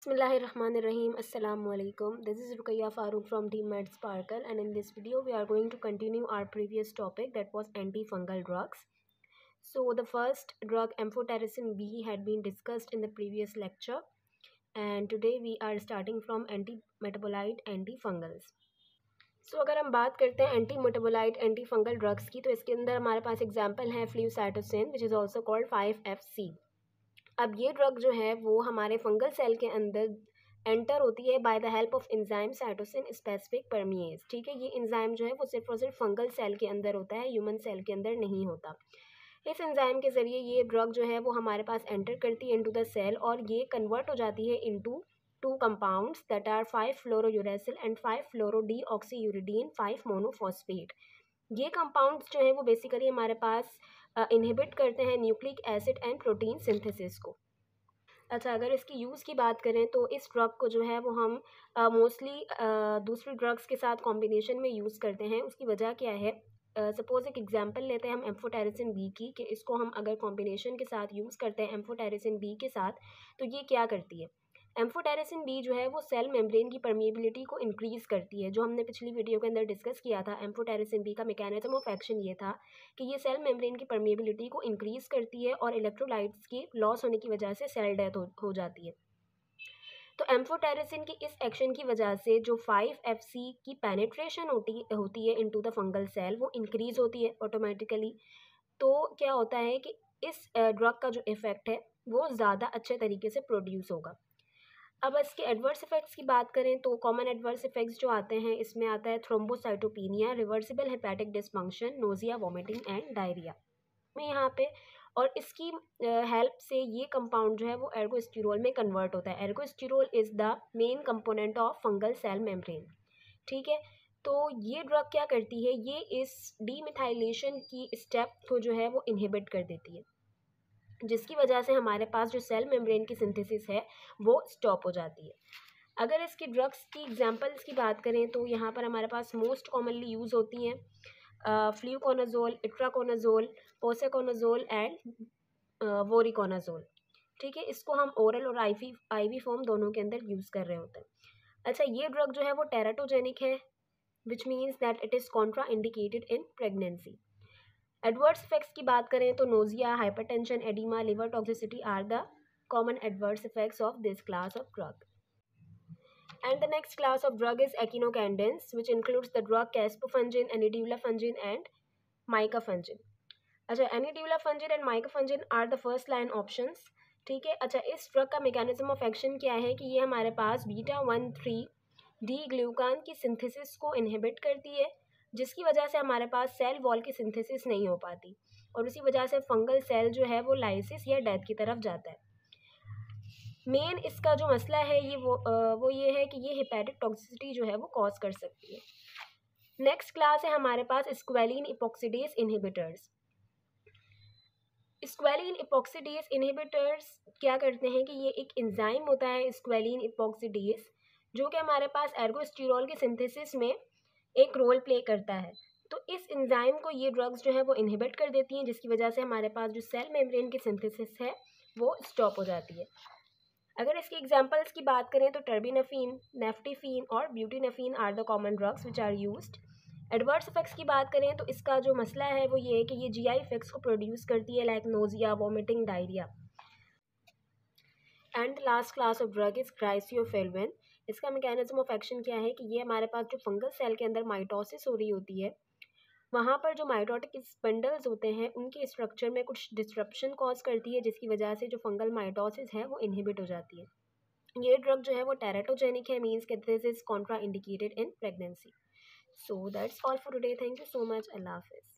Bismillahirrahmanirrahim. Assalamu alaikum. This is Ruqayya Farooq from Team Med Sparkle, and in this video we are going to continue our previous topic, that was antifungal drugs. So the first drug amphotericin B had been discussed in the previous lecture, and today we are starting from anti-metabolite antifungals. So अगर हम बात करते हैं anti metabolite anti fungal drugs की, तो इसके अंदर हमारे पास एग्जांपल है flucytosine which is also called 5-FC। अब ये ड्रग जो है वो हमारे फंगल सेल के अंदर एंटर होती है by the help of enzyme cytosine specific परमिएज। ठीक है, ये एंजाइम जो है वो सिर्फ और सिर्फ फंगल सेल के अंदर होता है, ह्यूमन सेल के अंदर नहीं होता। इस एंजाइम के ज़रिए ये ड्रग जो है वो हमारे पास एंटर करती है इनटू द सेल, और ये कन्वर्ट हो जाती है into two compounds that are five fluorouracil and five fluorodeoxyuridine five monophosphate. ये कंपाउंड्स जो है वो बेसिकली हमारे पास इनहिबिट करते हैं nucleic acid and protein synthesis को। अच्छा, अगर इसकी यूज़ की बात करें तो इस ड्रग को जो है वो हम मोस्टली दूसरी ड्रग्स के साथ कॉम्बिनेशन में यूज़ करते हैं। उसकी वजह क्या है? सपोज़ एक एग्जांपल लेते हैं हम एम्फोटेरिसिन बी की, कि इसको हम अगर कॉम्बिनेशन के साथ यूज़ करते हैं एम्फोटेरिसिन बी के साथ, तो ये क्या करती है? एम्फोटेरिसिन बी जो है वो सेल मेम्ब्रेन की परमिएबिलिटी को इंक्रीज़ करती है। जो हमने पिछली वीडियो के अंदर डिस्कस किया था, एम्फोटेरिसिन बी का मैकेनिज्म ऑफ एक्शन ये था कि ये सेल मेम्ब्रेन की परमिएबिलिटी को इंक्रीज़ करती है और इलेक्ट्रोलाइट्स की लॉस होने की वजह से सेल डेथ हो जाती है। तो एम्फोटेरिसिन की इस एक्शन की वजह से जो 5-FC की पेनिट्रेशन होती है इनटू द फंगल सेल, वो इंक्रीज़ होती है ऑटोमेटिकली। तो क्या होता है कि इस ड्रग का जो इफ़ेक्ट है वो ज़्यादा अच्छे तरीके से प्रोड्यूस होगा। अब इसके एडवर्स इफेक्ट्स की बात करें तो कॉमन एडवर्स इफेक्ट्स जो आते हैं इसमें आता है thrombocytopenia, reversible hepatic dysfunction, nausea, vomiting and diarrhoea में यहाँ पे। और इसकी हेल्प से ये कंपाउंड जो है वो एर्गोस्टिरोल में कन्वर्ट होता है। Ergosterol is the main component of fungal cell membrane. ठीक है, तो ये ड्रग क्या करती है, ये इस डीमिथाइलेशन की स्टेप को जो है वो इनहिबिट कर देती है, जिसकी वजह से हमारे पास जो सेल मेम्ब्रेन की सिंथेसिस है वो स्टॉप हो जाती है। अगर इसकी ड्रग्स की एग्जांपल्स की बात करें तो यहाँ पर हमारे पास मोस्ट कॉमनली यूज़ होती हैं फ्लूकोनाजोल, इट्राकोनाजोल, पोसेकोनाजोल एंड वोरिकोनाजोल। ठीक है, इसको हम ओरल और आईवी फॉर्म दोनों के अंदर यूज़ कर रहे होते हैं। अच्छा, ये ड्रग जो है वो टेराटोजेनिक है, which means that it is contraindicated in pregnancy. Adverse effects की बात करें तो nausea, hypertension, oedema, liver toxicity are the common adverse effects of this class of drug. And the next class of drug is echinocandins, which includes the drug caspofungin, anidulafungin and micafungin. अच्छा, anidulafungin and micafungin are the first line options. ठीक है, अच्छा, इस drug का mechanism of action क्या है कि ये हमारे पास बीटा-1,3 डी ग्लूकान की सिंथेसिस को इनहिबिट करती है, जिसकी वजह से हमारे पास सेल वॉल की सिंथेसिस नहीं हो पाती, और उसी वजह से फंगल सेल जो है वो लाइसिस या डेथ की तरफ जाता है। मेन इसका जो मसला है वो ये है कि ये हेपेटिक टॉक्सिसिटी जो है वो कॉज कर सकती है। नेक्स्ट क्लास है हमारे पास स्क्वेलिन इपॉक्सीडेज इनहिबिटर्स। स्क्वेलिन इपॉक्सीडेज इनहिबिटर्स क्या करते हैं कि ये एक एंजाइम होता है स्क्वेलिन इपॉक्सीडेज, जो कि हमारे पास एर्गोस्टिरोल के सिंथेसिस में एक रोल प्ले करता है। तो इस एंजाइम को ये ड्रग्स जो है वो इनहिबिट कर देती हैं, जिसकी वजह से हमारे पास जो सेल मेम्ब्रेन की सिंथेसिस है वो स्टॉप हो जाती है। अगर इसकी एग्जांपल्स की बात करें तो टर्बिनफीन, नेफ्टिफीन और butenafine are the common drugs which are used. Adverse effects की बात करें तो इसका जो मसला है वो ये है कि ये जीआई इफेक्ट्स को प्रोड्यूस करती है, like nausea, vomiting, diarrhoea. And the last class of drug is griseofulvin. इसका मैकेनिज्म ऑफ एक्शन क्या है कि ये हमारे पास जो फंगल सेल के अंदर माइटोसिस हो रही होती है, वहाँ पर जो माइटोटिक स्पंडल्स होते हैं उनके स्ट्रक्चर में कुछ डिस्ट्रप्शन कॉज करती है, जिसकी वजह से जो फंगल माइटोसिस है वो इनहिबिट हो जाती है। ये ड्रग जो है वो टेराटोजेनिक है, मीन्स कि this is contraindicated in pregnancy. So that's all for today. Thank you so much. अल्लाह हाफिज़।